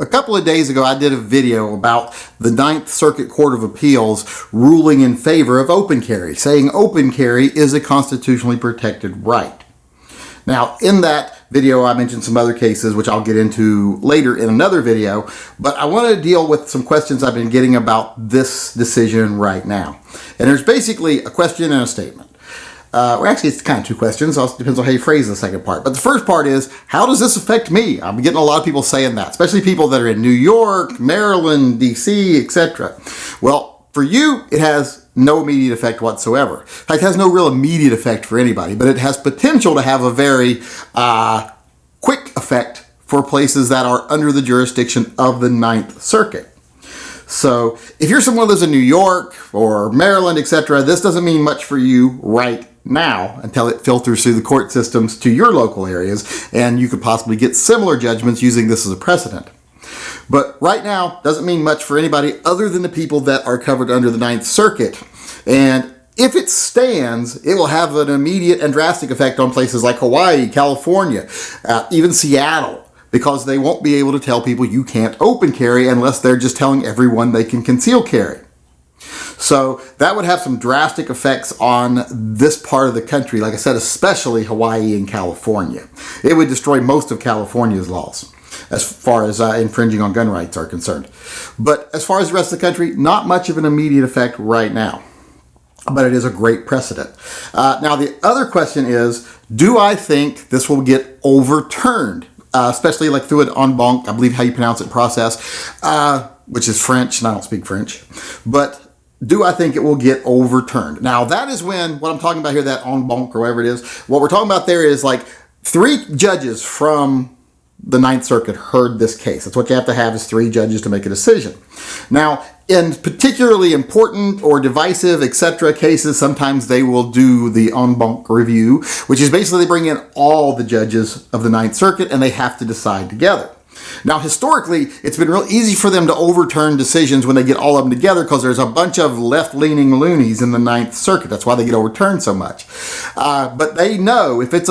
A couple of days ago, I did a video about the Ninth Circuit Court of Appeals ruling in favor of open carry, saying open carry is a constitutionally protected right. Now, in that video, I mentioned some other cases, which I'll get into later in another video, but I want to deal with some questions I've been getting about this decision right now. And there's basically a question and a statement. Well, actually, it's kind of two questions. It depends on how you phrase the second part. But the first part is, how does this affect me? I'm getting a lot of people saying that, especially people that are in New York, Maryland, DC, etc. Well, for you, it has no immediate effect whatsoever. In fact, it has no real immediate effect for anybody, but it has potential to have a very quick effect for places that are under the jurisdiction of the Ninth Circuit. So if you're someone who lives in New York or Maryland, etc., this doesn't mean much for you right now until it filters through the court systems to your local areas, and you could possibly get similar judgments using this as a precedent. But right now, doesn't mean much for anybody other than the people that are covered under the Ninth Circuit. And if it stands, it will have an immediate and drastic effect on places like Hawaii, California, even Seattle, because they won't be able to tell people you can't open carry unless they're just telling everyone they can conceal carry. So that would have some drastic effects on this part of the country, like I said, especially Hawaii and California. It would destroy most of California's laws as far as infringing on gun rights are concerned. But as far as the rest of the country, not much of an immediate effect right now. But it is a great precedent. Now, the other question is, do I think this will get overturned? Especially like through an en banc, I believe how you pronounce it, process, which is French, and I don't speak French. But do I think it will get overturned? Now, that is when, what I'm talking about here, that en banc or whatever it is, what we're talking about there is like 3 judges from the Ninth Circuit heard this case. That's what you have to have, is 3 judges to make a decision. Now, in particularly important or divisive, etc. cases, sometimes they will do the en banc review, which is basically they bring in all the judges of the Ninth Circuit and they have to decide together. Now, historically, it's been real easy for them to overturn decisions when they get all of them together because there's a bunch of left-leaning loonies in the Ninth Circuit. That's why they get overturned so much. But they know if it's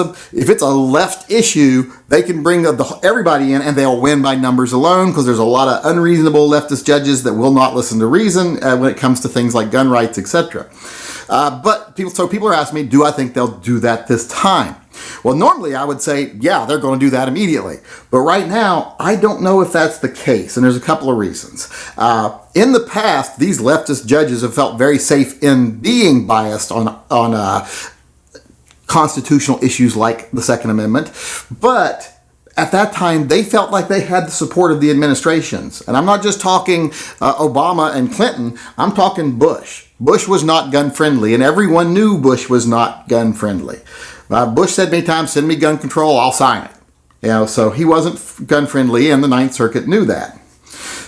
a left issue, they can bring everybody in and they'll win by numbers alone because there's a lot of unreasonable leftist judges that will not listen to reason when it comes to things like gun rights, etc. But people are asking me, do I think they'll do that this time? Well, normally I would say, yeah, they're going to do that immediately. But right now, I don't know if that's the case, and there's a couple of reasons. In the past, these leftist judges have felt very safe in being biased on constitutional issues like the Second Amendment, but at that time, they felt like they had the support of the administrations. And I'm not just talking Obama and Clinton, I'm talking Bush. Bush was not gun-friendly, and everyone knew Bush was not gun-friendly. Bush said many times, send me gun control, I'll sign it. So he wasn't gun-friendly, and the Ninth Circuit knew that.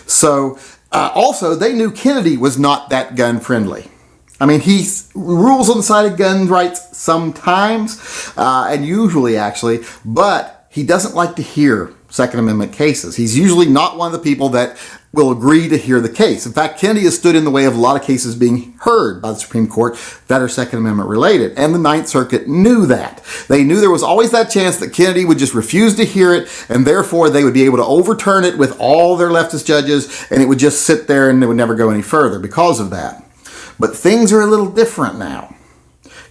So also, they knew Kennedy was not that gun-friendly. I mean, he rules on the side of gun rights sometimes, and usually actually, but he doesn't like to hear Second Amendment cases. He's usually not one of the people that will agree to hear the case. In fact, Kennedy has stood in the way of a lot of cases being heard by the Supreme Court that are Second Amendment related. And the Ninth Circuit knew that. They knew there was always that chance that Kennedy would just refuse to hear it, and therefore they would be able to overturn it with all their leftist judges, and it would just sit there and it would never go any further because of that. But things are a little different now.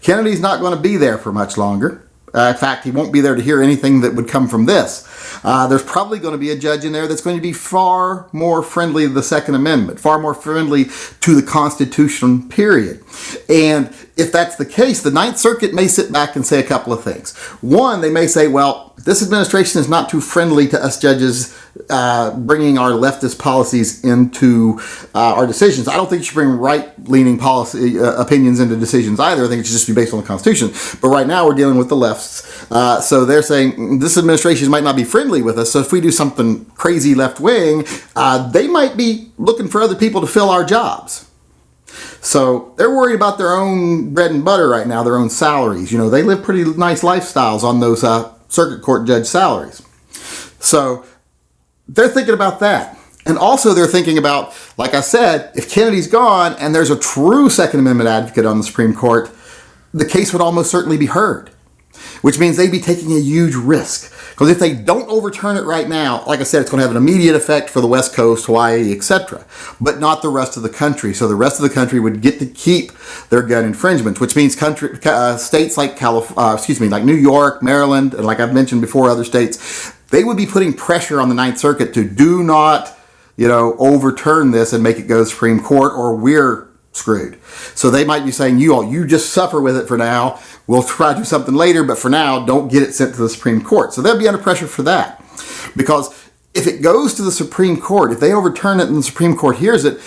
Kennedy's not going to be there for much longer. In fact, he won't be there to hear anything that would come from this. There's probably going to be a judge in there that's going to be far more friendly to the Second Amendment, far more friendly to the Constitution, period. And if that's the case, the Ninth Circuit may sit back and say a couple of things. One, they may say, well, this administration is not too friendly to us judges bringing our leftist policies into our decisions. I don't think you should bring right-leaning policy opinions into decisions either. I think it should just be based on the Constitution. But right now we're dealing with the lefts. So they're saying this administration might not be friendly with us. So if we do something crazy left-wing, they might be looking for other people to fill our jobs. So they're worried about their own bread and butter right now, their own salaries. You know, they live pretty nice lifestyles on those circuit court judge salaries. So they're thinking about that. And also they're thinking about, like I said, if Kennedy's gone and there's a true Second Amendment advocate on the Supreme Court, the case would almost certainly be heard. which means they'd be taking a huge risk. Because if they don't overturn it right now, like I said, it's going to have an immediate effect for the West Coast, Hawaii, etc., but not the rest of the country. So the rest of the country would get to keep their gun infringements, which means states like like New York, Maryland, and like I've mentioned before, other states, they would be putting pressure on the Ninth Circuit to do not, overturn this and make it go to the Supreme Court, or we're screwed. So they might be saying, you just suffer with it for now. We'll try to do something later, but for now, don't get it sent to the Supreme Court. So they'll be under pressure for that. Because if it goes to the Supreme Court, if they overturn it and the Supreme Court hears it,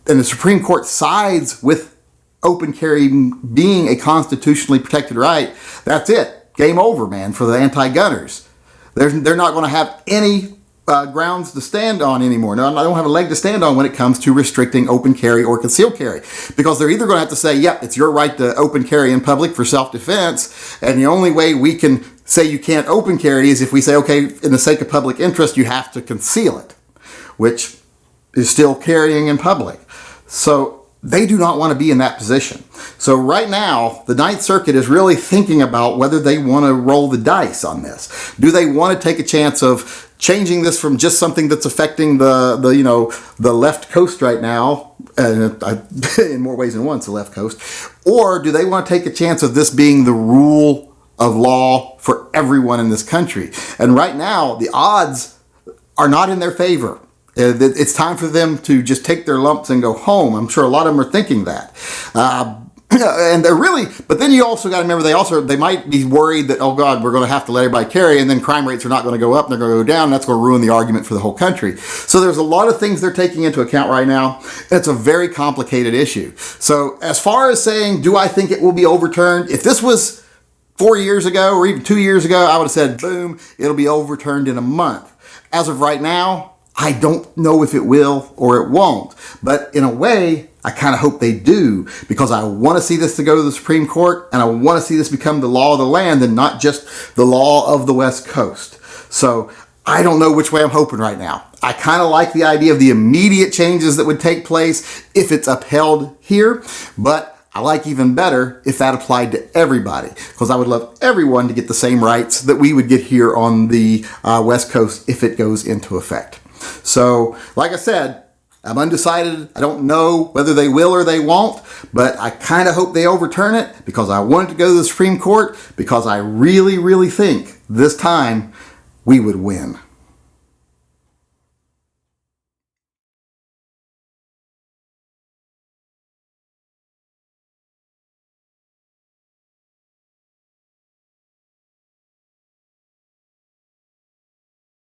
and the Supreme Court sides with open carry being a constitutionally protected right, that's it. Game over, man, for the anti-gunners. They're not going to have any grounds to stand on anymore. No, I don't have a leg to stand on when it comes to restricting open carry or concealed carry, because they're either going to have to say, yep, it's your right to open carry in public for self-defense, and the only way we can say you can't open carry is if we say, okay, in the sake of public interest, you have to conceal it, which is still carrying in public. So they do not want to be in that position. So right now, the Ninth Circuit is really thinking about whether they want to roll the dice on this. Do they want to take a chance of changing this from just something that's affecting the left coast right now, in more ways than once, the left coast, or do they want to take a chance of this being the rule of law for everyone in this country? And right now, the odds are not in their favor. It's time for them to just take their lumps and go home. I'm sure a lot of them are thinking that. And they're really, but then you also got to remember, they might be worried that, oh God, we're going to have to let everybody carry, and then crime rates are not going to go up, they're going to go down, and that's going to ruin the argument for the whole country. So there's a lot of things they're taking into account right now. It's a very complicated issue. So as far as saying, do I think it will be overturned? If this was 4 years ago or even 2 years ago, I would have said, boom, it'll be overturned in a month. As of right now, I don't know if it will or it won't. But in a way, I kind of hope they do, because I want to see this to go to the Supreme Court, and I want to see this become the law of the land and not just the law of the West Coast. So I don't know which way I'm hoping right now. I kind of like the idea of the immediate changes that would take place if it's upheld here, but I like even better if that applied to everybody, because I would love everyone to get the same rights that we would get here on the West Coast if it goes into effect. So, like I said, I'm undecided. I don't know whether they will or they won't, but I kind of hope they overturn it, because I want it to go to the Supreme Court, because I really, really think this time we would win.